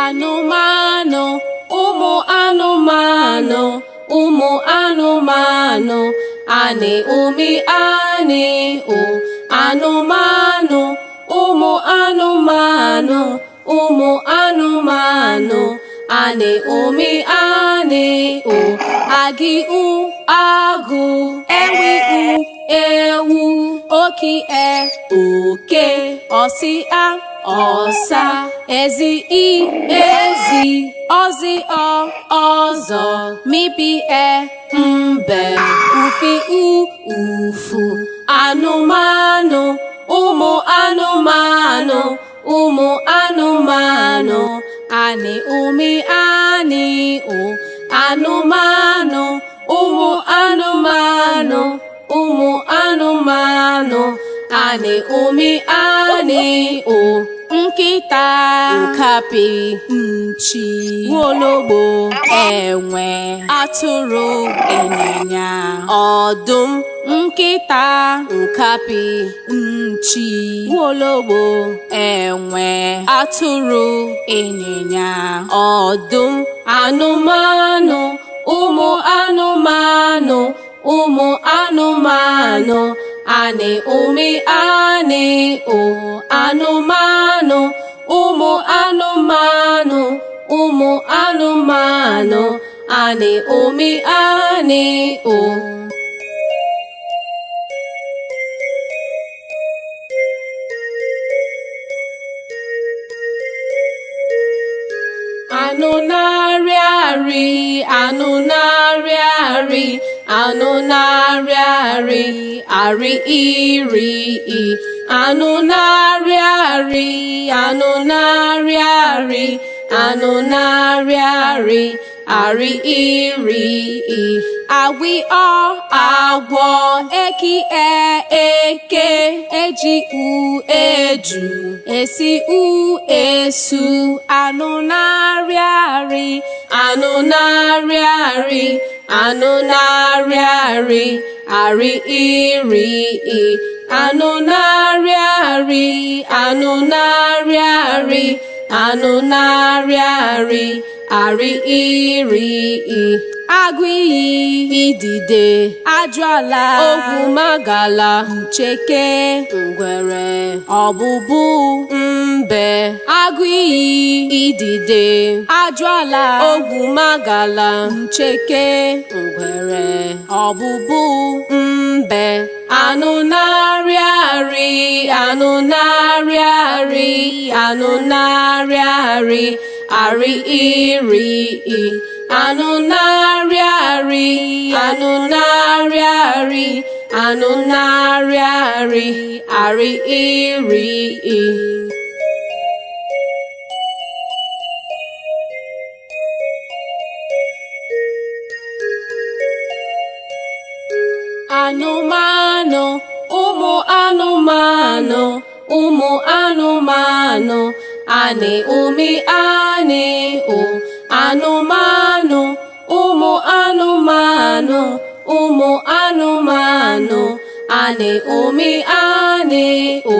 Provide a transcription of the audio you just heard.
Anụmanụ, ụmụ anụmanụ, ụmụ anụmanụ, anị ụmị anị o. Anụmanụ, ụmụ anụmanụ, ụmụ anụmanụ, anị ụmị anị o. Agị u agụ, ewi u ewu, oki oke, ọsị ọsa, ezi ezi, ọzị ọzọ, mipi mbe, ufi ufu. Anụmanụ, ụmụ anụmanụ, ụmụ anụmanụ, anị ụmị anị o. Anụmanụ, ụmụ anụmanụ, ụmụ anụmanụ, anị ụmị anị o. Nkịta, nkapi, nchi, nwologbo, enwe, atụrụ, ịnyịnya, ọdụm. Nkịta, nkapi, nchi, nwologbo, enwe, atụrụ, ịnyịnya, ọdụm. Anụmanụ, ụmụ anụmanụ, ụmụ anụmanụ, anị ụmị anị o. Anụmanụ, ụmụ anụmanụ, ụmụ anụmanụ, anị ụmị anị o. Anụ na-arị arị, anụ na-arị arị, anụ na-arị arị, arị iri i. Anụ na-arị arị, anụ na-arị arị, anụ na-arị arị, arị iri i. Agwị agwọ, eki eke, eji eju, esi esu. Anụ na-arị arị, anụ na-arị arị, anụ na-arị arị, arị iri i. Anụ na-arị arị, anụ na-arị arị, anụ na-arị arị, arị iri i. Agụ iyi, idide, ajụala, ogwumagala, ncheke, ngwere, ọbụbụ, mbe. Agụ iyi, idide, ajụala, ogwumagala, ncheke, ngwere, ọbụbụ, mbe. Anụ na-arị arị, anụ na-arị arị, anụ na-arị arị, arị iri i. Anụ na-arị arị, anụ na-arị arị, anụ na-arị arị, arị iri i. Anụmanụ, ụmụ anụmanụ, ụmụ anụmanụ, anị ụmị anị o. Anụmanụ, ụmụ anụmanụ, ụmụ anụmanụ, anị ụmị anị o.